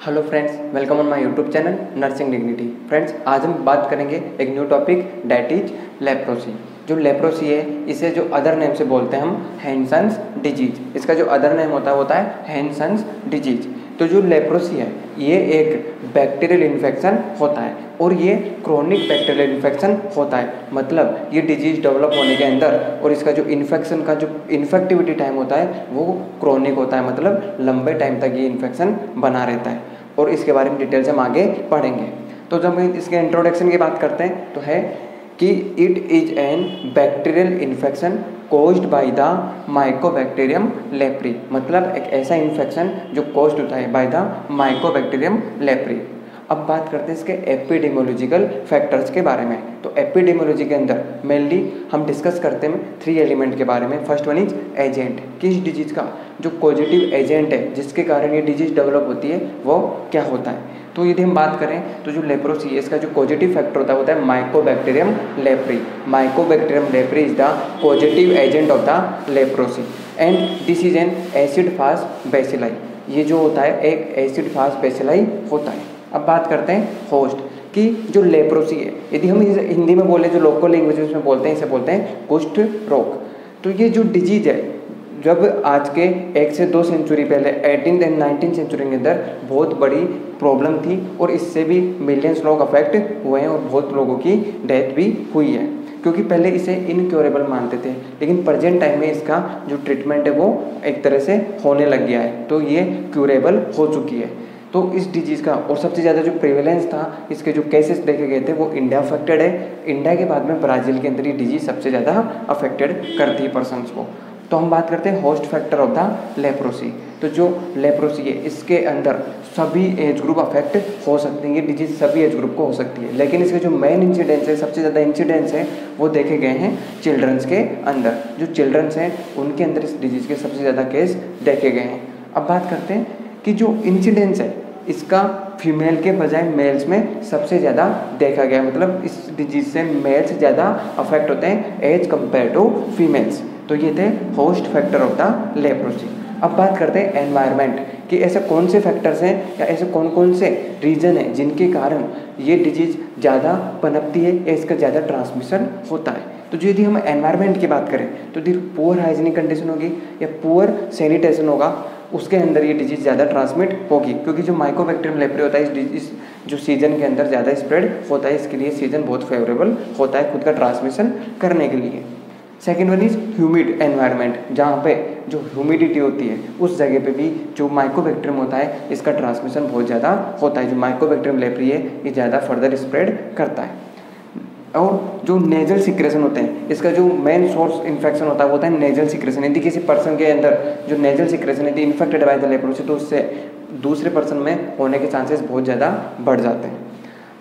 Hello friends, welcome on my YouTube channel nursing dignity. Friends, आज हम बात करेंगे एक new topic that is leprosy. जो लेप्रोसी है इसे जो अदर नेम से बोलते हैं हम हैंसन्स डिजीज। इसका जो अदर नेम होता है हैंसन्स डिजीज। तो जो लेप्रोसी है ये एक बैक्टीरियल इन्फेक्शन होता है और ये क्रोनिक बैक्टीरियल इन्फेक्शन होता है। मतलब ये डिजीज डेवलप होने के अंदर और इसका जो इन्फेक्शन का जो इन्फेक्टिविटी टाइम होता है वो क्रोनिक होता है, मतलब लंबे टाइम तक ये इन्फेक्शन बना रहता है। और इसके बारे में डिटेल से हम आगे पढ़ेंगे। तो जब हम इसके इंट्रोडक्शन की बात करते हैं तो है कि it is an bacterial infection caused by the Mycobacterium leprae. मतलब एक ऐसा इन्फेक्शन जो कोज्ड होता है बाय द माइकोबैक्टीरियम लेप्री। अब बात करते हैं इसके एपिडेमियोलॉजिकल फैक्टर्स के बारे में। तो एपिडेमियोलॉजी के अंदर मेनली हम डिस्कस करते हैं 3 एलिमेंट के बारे में। First one is agent. किस डिजीज का जो पॉजिटिव एजेंट है जिसके कारण ये डिजीज डेवलप होती है वो क्या होता है। तो यदि हम बात करें तो जो लेप्रोसी है इसका जो पॉजिटिव फैक्टर होता है Mycobacterium leprae. Mycobacterium leprae is the positive agent of the leprosy and this is an acid fast bacilli. ये जो होता है एक एसिड फास्ट बेसिलाई होता है। अब बात करते हैं होस्ट की। जो लेप्रोसी है यदि हम हिंदी में बोले, जो लोकल लैंग्वेजेस में बोलते हैं, इसे बोलते हैं कुष्ठ रोग। तो ये जो डिजीज है जब आज के 1 से 2 सेंचुरी पहले 18th एंड 19th सेंचुरी के अंदर बहुत बड़ी प्रॉब्लम थी और इससे भी मिलियंस लोग अफेक्ट हुए हैं और बहुत लोगों की डेथ भी हुई है, क्योंकि पहले इसे इनक्योरेबल मानते थे। लेकिन प्रेजेंट टाइम में इसका जो ट्रीटमेंट है वो एक तरह से होने लग गया है, तो ये क्यूरेबल हो चुकी है। तो इस डिजीज़ का और सबसे ज़्यादा जो प्रेवलेंस था, इसके जो केसेस देखे गए थे वो इंडिया अफेक्टेड है। इंडिया के बाद में ब्राज़ील के अंदर ये डिजीज़ सबसे ज़्यादा अफेक्टेड करती है पर्सनस को। तो हम बात करते हैं host factor of the leprosy. तो जो लेप्रोसी है इसके अंदर सभी एज ग्रुप अफेक्ट हो सकते हैं। ये डिजीज सभी एज ग्रुप को हो सकती है, लेकिन इसके जो मेन इंसिडेंस है, सबसे ज़्यादा इंसिडेंस है वो देखे गए हैं चिल्ड्रंस के अंदर। जो चिल्ड्रंस हैं उनके अंदर इस डिजीज़ के सबसे ज़्यादा केस देखे गए हैं। अब बात करते हैं कि जो इंसिडेंस है इसका फीमेल के बजाय मेल्स में सबसे ज़्यादा देखा गया। मतलब इस डिजीज से मेल्स ज़्यादा अफेक्ट होते हैं एज कंपेयर टू फीमेल्स। तो ये थे host factor of the leprosy. अब बात करते हैं एनवायरनमेंट कि ऐसे कौन से फैक्टर्स हैं या ऐसे कौन कौन से रीजन हैं जिनके कारण ये डिजीज़ ज़्यादा पनपती है या इसका ज़्यादा ट्रांसमिशन होता है। तो जो यदि हम एनवायरनमेंट की बात करें तो यदि पुअर हाइजीनिक कंडीशन होगी या पुअर सैनिटेशन होगा उसके अंदर ये डिजीज़ ज़्यादा ट्रांसमिट होगी, क्योंकि जो माइकोबैक्टीरियम लेप्री होता है इस जो सीजन के अंदर ज़्यादा स्प्रेड होता है। इसके लिए सीजन बहुत फेवरेबल होता है खुद का ट्रांसमिशन करने के लिए। Second one is humid environment, जहाँ पे जो ह्यूमिडिटी होती है उस जगह पे भी जो माइकोबैक्टीरियम होता है इसका ट्रांसमिशन बहुत ज़्यादा होता है। जो माइकोबैक्टीरियम लेप्री है ये ज़्यादा फर्दर स्प्रेड करता है। और जो नेजल सिक्रेशन होते हैं इसका जो मेन सोर्स इन्फेक्शन होता है वो होता है नेजल सिक्रेशन। यदि किसी पर्सन के अंदर जो नेजल सिक्रेशन यदि इन्फेक्टेड बाय द लेप्रोसी तो उससे दूसरे पर्सन में होने के चांसेस बहुत ज़्यादा बढ़ जाते हैं।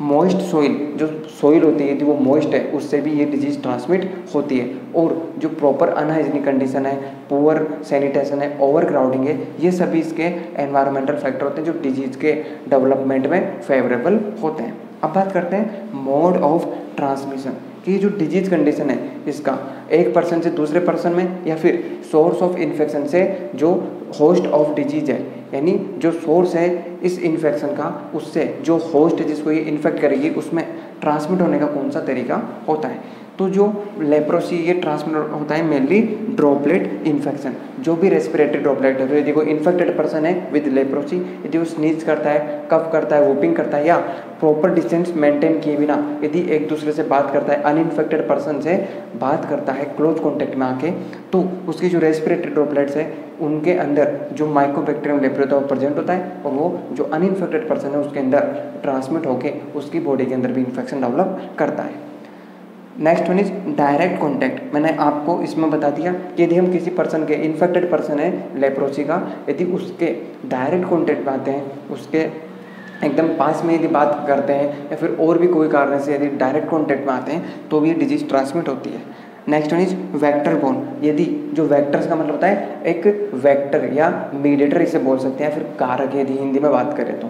मॉइस्ट सोइल, जो सोइल होती है यदि वो मॉइस्ट है उससे भी ये डिजीज़ ट्रांसमिट होती है। और जो प्रॉपर अनहाइजीनिक कंडीशन है, पुअर सैनिटेशन है, ओवर क्राउडिंग है, ये सभी इसके एनवायरमेंटल फैक्टर होते हैं जो डिजीज़ के डेवलपमेंट में फेवरेबल होते हैं। अब बात करते हैं मोड ऑफ ट्रांसमिशन कि जो डिजीज कंडीशन है इसका एक पर्सन से दूसरे पर्सन में या फिर सोर्स ऑफ इन्फेक्शन से जो होस्ट ऑफ डिजीज है, यानी जो सोर्स है इस इन्फेक्शन का उससे जो होस्ट है जिसको ये इन्फेक्ट करेगी उसमें ट्रांसमिट होने का कौन सा तरीका होता है। तो जो लेप्रोसी ये ट्रांसमिट होता है मेनली ड्रॉपलेट इन्फेक्शन। जो भी रेस्पिरेटरी ड्रॉपलेट है, तो यदि कोई इन्फेक्टेड पर्सन है विद लेप्रोसी, यदि वो स्नीज करता है, कफ करता है, वूपिंग करता है या प्रॉपर डिस्टेंस मेंटेन किए बिना यदि एक दूसरे से बात करता है, अनइन्फेक्टेड पर्सन से बात करता है क्लोज कॉन्टेक्ट में आके, तो उसकी जो रेस्पिरेटरी ड्रॉपलेट्स है उनके अंदर जो माइकोबैक्टीरियम लेप्री होता है वो प्रेजेंट होता है और वो जो अनइन्फेक्टेड पर्सन है उसके अंदर ट्रांसमिट होकर उसकी बॉडी के अंदर भी इन्फेक्शन डेवलप करता है। Next one is direct contact. मैंने आपको इसमें बता दिया कि यदि हम किसी पर्सन के इन्फेक्टेड पर्सन है लेप्रोसी का, यदि उसके डायरेक्ट कॉन्टैक्ट में आते हैं, उसके एकदम पास में यदि बात करते हैं या फिर और भी कोई कारण से यदि डायरेक्ट कॉन्टैक्ट में आते हैं तो भी ये डिजीज ट्रांसमिट होती है। Next one is vector borne. यदि जो वेक्टर्स का मतलब होता है एक वेक्टर या मीडिएटर इसे बोल सकते हैं, फिर कारक यदि हिंदी में बात करें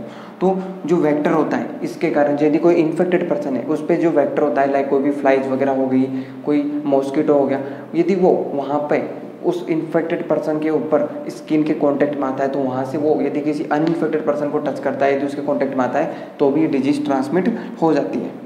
तो जो वेक्टर होता है इसके कारण यदि कोई इन्फेक्टेड पर्सन है उस पर जो वेक्टर होता है लाइक कोई भी फ्लाइज वगैरह हो गई, कोई मॉस्किटो हो गया, यदि वो वहाँ पे उस इन्फेक्टेड पर्सन के ऊपर स्किन के कांटेक्ट में आता है, तो वहाँ से वो यदि किसी अनइन्फेक्टेड पर्सन को टच करता है, यदि उसके कांटेक्ट में आता है, तो भी ये डिजीज ट्रांसमिट हो जाती है।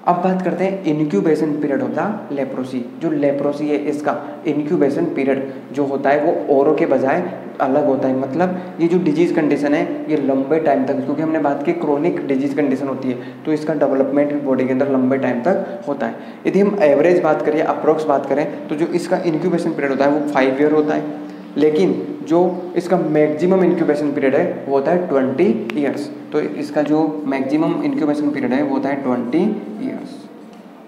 अब बात करते हैं इनक्यूबेशन पीरियड होता है लेप्रोसी। जो लेप्रोसी है इसका इनक्यूबेशन पीरियड जो होता है वो औरों के बजाय अलग होता है। मतलब ये जो डिजीज़ कंडीशन है ये लंबे टाइम तक, क्योंकि हमने बात की क्रोनिक डिजीज कंडीशन होती है, तो इसका डेवलपमेंट भी बॉडी के अंदर लंबे टाइम तक होता है। यदि हम एवरेज बात करें, अप्रोक्स बात करें, तो जो इसका इनक्यूबेशन पीरियड होता है वो 5 ईयर होता है, लेकिन जो इसका मैक्सिमम इंक्यूबेशन पीरियड है वो होता है 20 ईयर्स। तो इसका जो मैक्सिमम इंक्यूबेशन पीरियड है वो होता है 20 ईयर्स।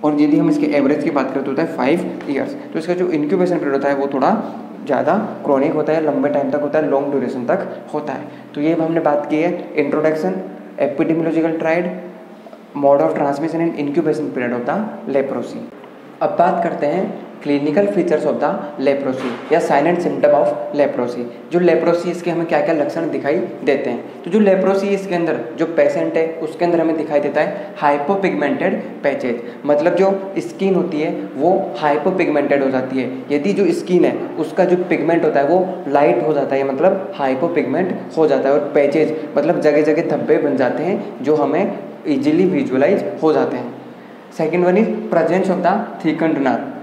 और यदि हम इसके एवरेज की बात करें तो होता है 5 ईयर्स। तो इसका जो इंक्यूबेशन पीरियड होता है वो थोड़ा ज़्यादा क्रोनिक होता है, लंबे टाइम तक होता है, लॉन्ग ड्यूरेशन तक होता है। तो ये हमने बात की है introduction, epidemiological triad, mode of transmission and incubation period of the leprosy. अब बात करते हैं clinical features of the leprosy या sign and symptom of leprosy. जो लेप्रोसी इसके हमें क्या क्या लक्षण दिखाई देते हैं। तो जो लेप्रोसी इसके अंदर जो पेशेंट है उसके अंदर हमें दिखाई देता है हाइपोपिगमेंटेड पैचेज, मतलब जो स्किन होती है वो हाइपोपिगमेंटेड हो जाती है। यदि जो स्किन है उसका जो पिगमेंट होता है वो लाइट हो जाता है, मतलब हाइपोपिगमेंट हो जाता है। और पैचेज मतलब जगह जगह धब्बे बन जाते हैं जो हमें इजीली विजुअलाइज हो जाते हैं। Second one is presence of the thickened nerve.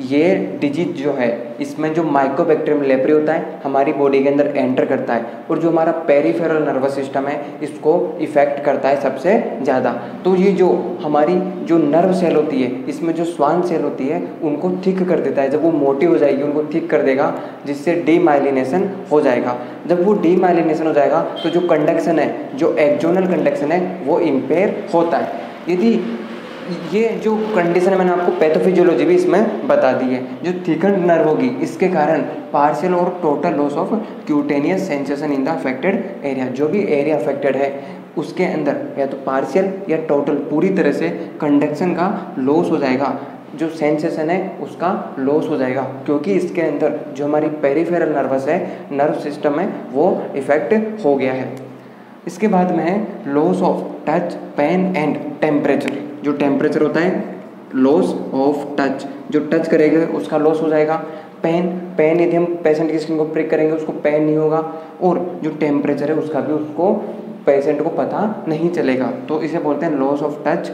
ये डिजीज जो है इसमें जो माइकोबैक्टीरियम लेप्री होता है हमारी बॉडी के अंदर एंटर करता है, और जो हमारा पेरिफेरल नर्वस सिस्टम है इसको इफेक्ट करता है सबसे ज़्यादा। तो ये जो हमारी जो नर्व सेल होती है इसमें जो स्वान सेल होती है उनको थिक कर देता है। जब वो मोटी हो जाएगी उनको थिक कर देगा, जिससे डीमाइलिनेशन हो जाएगा। जब वो डीमाइलिनेशन हो जाएगा तो जो कंडक्शन है, जो एक्सोनल कंडक्शन है वो इम्पेयर होता है। यदि ये जो कंडीशन है मैंने आपको पैथोफिजियोलॉजी भी इसमें बता दी है। जो थिकन्ड नर्व होगी इसके कारण पार्शियल और total loss of cutaneous sensation in the affected area. जो भी एरिया अफेक्टेड है उसके अंदर या तो पार्शियल या टोटल पूरी तरह से कंडक्शन का लॉस हो जाएगा, जो सेंसेशन है उसका लॉस हो जाएगा, क्योंकि इसके अंदर जो हमारी पेरिफेरल नर्वस है नर्व सिस्टम है वो इफेक्ट हो गया है। इसके बाद में है loss of touch, pain and temperature. जो टेम्परेचर होता है लॉस ऑफ टच, जो टच करेगा उसका लॉस हो जाएगा। पेन यदि हम पेशेंट की स्किन को प्रिक करेंगे उसको पेन नहीं होगा, और जो टेम्परेचर है उसका भी उसको पेशेंट को पता नहीं चलेगा। तो इसे बोलते हैं loss of touch,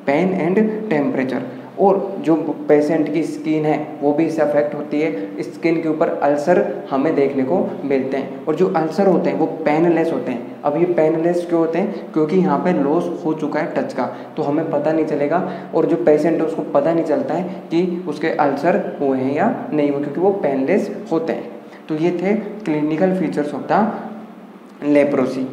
pain and temperature. और जो पेशेंट की स्किन है वो भी इससे अफेक्ट होती है। स्किन के ऊपर अल्सर हमें देखने को मिलते हैं, और जो अल्सर होते हैं वो पेनलेस होते हैं। अब ये पेनलेस क्यों होते हैं? क्योंकि यहाँ पे लॉस हो चुका है टच का, तो हमें पता नहीं चलेगा, और जो पेशेंट है उसको पता नहीं चलता है कि उसके अल्सर हुए हैं या नहीं हुए, क्योंकि वो पेनलेस होते हैं। तो ये थे clinical features of the leprosy.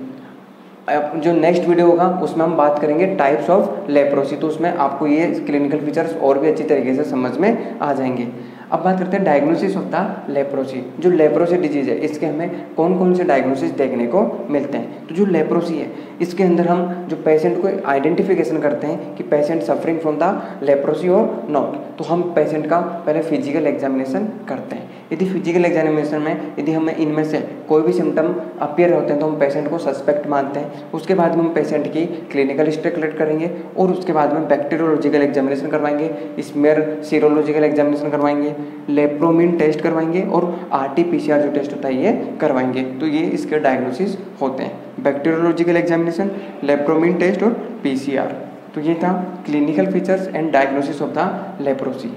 जो नेक्स्ट वीडियो होगा उसमें हम बात करेंगे टाइप्स ऑफ लेप्रोसी, तो उसमें आपको ये क्लिनिकल फीचर्स और भी अच्छी तरीके से समझ में आ जाएंगे। अब बात करते हैं डायग्नोसिस ऑफ द लेप्रोसी। जो लेप्रोसी डिजीज है इसके हमें कौन कौन से डायग्नोसिस देखने को मिलते हैं। तो जो लेप्रोसी है इसके अंदर हम जो पेशेंट को आइडेंटिफिकेशन करते हैं कि patient suffering from the leprosy और नॉट, तो हम पेशेंट का पहले फिजिकल एग्जामिनेशन करते हैं। यदि फिजिकल एग्जामिनेशन में यदि हमें इनमें से कोई भी सिम्टम अपीयर होते हैं तो हम पेशेंट को सस्पेक्ट मानते हैं। उसके बाद में हम पेशेंट की क्लिनिकल हिस्ट्री कलेक्ट करेंगे, और उसके बाद में बैक्टीरियोलॉजिकल एग्जामिनेशन करवाएंगे, स्मेयर सीरोलॉजिकल एग्जामिनेशन करवाएंगे, लेप्रोमिन टेस्ट करवाएंगे, और RT-PCR जो टेस्ट होता है ये करवाएंगे। तो ये इसके डायग्नोसिस होते हैं, बैक्टीरियोलॉजिकल एग्जामिनेशन, लेप्रोमिन टेस्ट और PCR। तो ये था clinical features and diagnosis of the leprosy.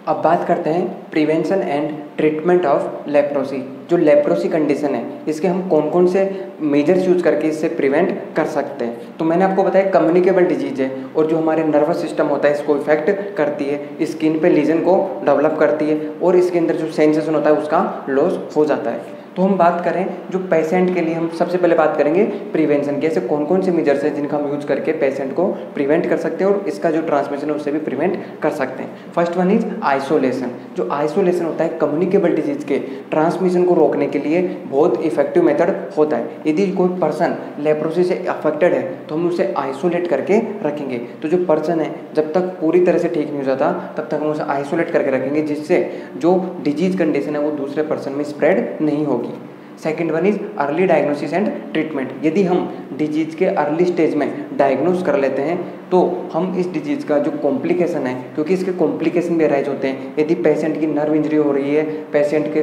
अब बात करते हैं prevention and treatment of leprosy. जो लेप्रोसी कंडीशन है इसके हम कौन कौन से मेजर्स यूज करके इससे प्रिवेंट कर सकते हैं। तो मैंने आपको बताया कम्युनिकेबल डिजीज है, और जो हमारे नर्वस सिस्टम होता है इसको इफेक्ट करती है, स्किन पे लीजन को डेवलप करती है, और इसके अंदर जो सेंसेशन होता है उसका लॉस हो जाता है। तो हम बात करें जो पेशेंट के लिए, हम सबसे पहले बात करेंगे प्रिवेंशन की। ऐसे कौन कौन से मेजर्स हैं जिनका हम यूज करके पेशेंट को प्रिवेंट कर सकते हैं और इसका जो ट्रांसमिशन है उससे भी प्रिवेंट कर सकते हैं। First one is isolation. जो आइसोलेशन होता है कम्युनिकेबल डिजीज के ट्रांसमिशन को रोकने के लिए बहुत इफेक्टिव मेथड होता है। यदि कोई पर्सन लेप्रोसी से अफेक्टेड है तो हम उसे आइसोलेट करके रखेंगे। तो जो पर्सन है जब तक पूरी तरह से ठीक नहीं हो जाता तब तक हम उसे आइसोलेट करके रखेंगे, जिससे जो डिजीज कंडीशन है वो दूसरे पर्सन में स्प्रेड नहीं होगी। Second one is early diagnosis and treatment. यदि हम डिजीज के अर्ली स्टेज में डायग्नोस कर लेते हैं तो हम इस डिजीज़ का जो कॉम्प्लिकेशन है, क्योंकि इसके कॉम्प्लिकेशन भी अराइज होते हैं, यदि पेशेंट की नर्व इंजरी हो रही है, पेशेंट के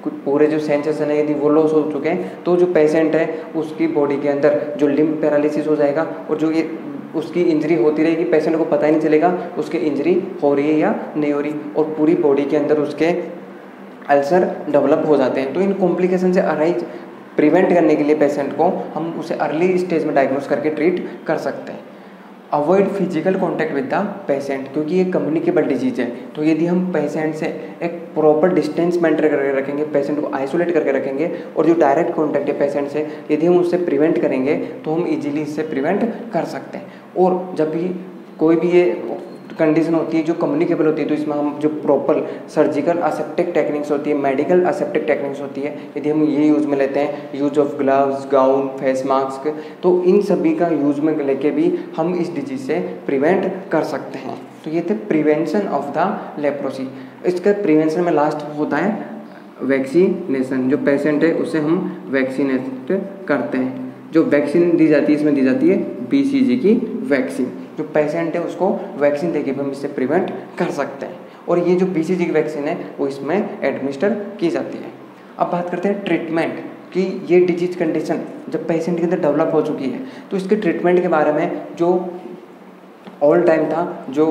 पूरे जो सेंसेशन है यदि वो लॉस हो चुके हैं, तो जो पेशेंट है उसकी बॉडी के अंदर जो लिम्ब पैरालिसिस हो जाएगा और जो ये उसकी इंजरी होती रहेगी, पेशेंट को पता ही नहीं चलेगा उसकी इंजरी हो रही है या नहीं हो रही, और पूरी बॉडी के अंदर उसके अल्सर डेवलप हो जाते हैं। तो इन कॉम्प्लिकेशन से अराइज प्रिवेंट करने के लिए पेशेंट को हम उसे अर्ली स्टेज में डायग्नोस करके ट्रीट कर सकते हैं। Avoid physical contact with the patient, क्योंकि ये कम्युनिकेबल डिजीज है। तो यदि हम पेशेंट से एक प्रॉपर डिस्टेंस मेंटेन करके रखेंगे, पेशेंट को आइसोलेट करके रखेंगे, और जो डायरेक्ट कॉन्टैक्ट है पेशेंट से यदि हम उससे प्रिवेंट करेंगे तो हम इजीली इससे प्रिवेंट कर सकते हैं। और जब भी कोई भी ये कंडीशन होती है जो कम्युनिकेबल होती है, तो इसमें हम जो प्रॉपर सर्जिकल असेप्टिक टेक्निक्स होती है, मेडिकल असेप्टिक टेक्निक्स होती है, यदि हम ये यूज़ में लेते हैं, use of gloves, gown, face mask, तो इन सभी का यूज में लेके भी हम इस डिजीज से प्रिवेंट कर सकते हैं। तो ये थे प्रिवेंशन ऑफ द लेप्रोसी। इसका प्रिवेंशन में लास्ट होता है वैक्सीनेशन। जो पेशेंट है उसे हम वैक्सीनेट करते हैं। जो वैक्सीन दी जाती है इसमें दी जाती है BCG की वैक्सीन। जो पेशेंट है उसको वैक्सीन देके भी हम इससे प्रिवेंट कर सकते हैं, और ये जो BCG की वैक्सीन है वो इसमें एडमिनिस्टर की जाती है। अब बात करते हैं ट्रीटमेंट कि ये डिजीज कंडीशन जब पेशेंट के अंदर डेवलप हो चुकी है तो इसके ट्रीटमेंट के बारे में जो ऑल टाइम था, जो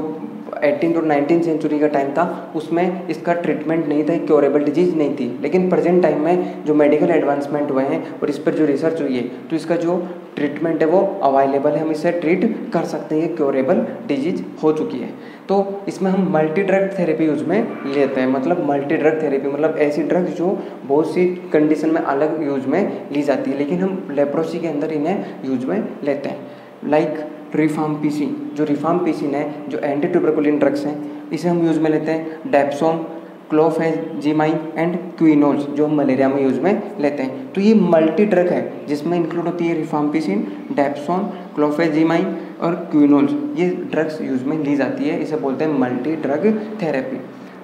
18th और 19th सेंचुरी का टाइम था, उसमें इसका ट्रीटमेंट नहीं था, क्योरेबल डिजीज नहीं थी। लेकिन प्रेजेंट टाइम में जो मेडिकल एडवांसमेंट हुए हैं और इस पर जो रिसर्च हुई है तो इसका जो ट्रीटमेंट है वो अवेलेबल है, हम इसे ट्रीट कर सकते हैं, ये क्योरेबल डिजीज हो चुकी है। तो इसमें हम मल्टी ड्रग थेरेपी यूज में लेते हैं। मतलब मल्टी ड्रग थेरेपी मतलब ऐसी ड्रग जो बहुत सी कंडीशन में अलग यूज में ली जाती है, लेकिन हम लेप्रोसी के अंदर इन्हें यूज में लेते हैं। लाइक रिफाम्पिसिन, जो रिफाम्पिसिन है जो एंटी ट्यूबरकुलिन ड्रग्स हैं, इसे हम यूज़ में लेते हैं। डेप्सोन, क्लोफेजिमाइन एंड क्विनोल्स जो हम मलेरिया में यूज़ में लेते हैं। तो ये मल्टी ड्रग है जिसमें इंक्लूड होती है रिफाम्पिसिन, डेप्सोन, क्लोफेजिमाइन और क्विनोल्स। ये ड्रग्स यूज़ में ली जाती है, इसे बोलते हैं मल्टी ड्रग थेरेपी।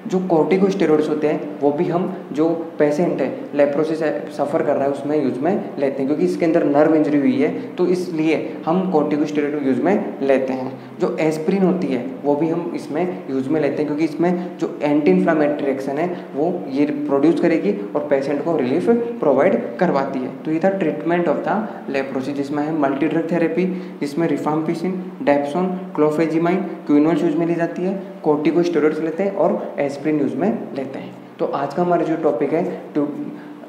जो कॉर्टिकोस्टेरॉइड्स होते हैं वो भी हम जो पेशेंट है लेप्रोसी से सफ़र कर रहा है उसमें यूज में लेते हैं, क्योंकि इसके अंदर नर्व इंजरी हुई है तो इसलिए हम कॉर्टिकोस्टेरॉइड यूज में लेते हैं। जो एस्प्रिन होती है वो भी हम इसमें यूज में लेते हैं, क्योंकि इसमें जो एंटी इन्फ्लामेटरी एक्शन है वो ये प्रोड्यूस करेगी और पेशेंट को रिलीफ प्रोवाइड करवाती है। तो ये था ट्रीटमेंट ऑफ द लेप्रोसी, जिसमें है मल्टी ड्रग थेरेपी, जिसमें रिफाम्पिसिन, डेप्सोन, क्लोफेजिमाइन, क्विनोल यूज में ली जाती है, कॉर्टिकोस्टेरॉइड्स लेते हैं और एस्प्रिन यूज में लेते हैं। तो आज का हमारा जो टॉपिक है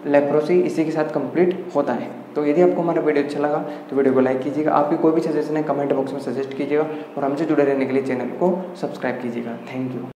लेप्रोसी इसी के साथ कंप्लीट होता है। तो यदि आपको हमारा वीडियो अच्छा लगा तो वीडियो को लाइक कीजिएगा, आपकी कोई भी सजेशन है कमेंट बॉक्स में सजेस्ट कीजिएगा और हमसे जुड़े रहने के लिए चैनल को सब्सक्राइब कीजिएगा। Thank you.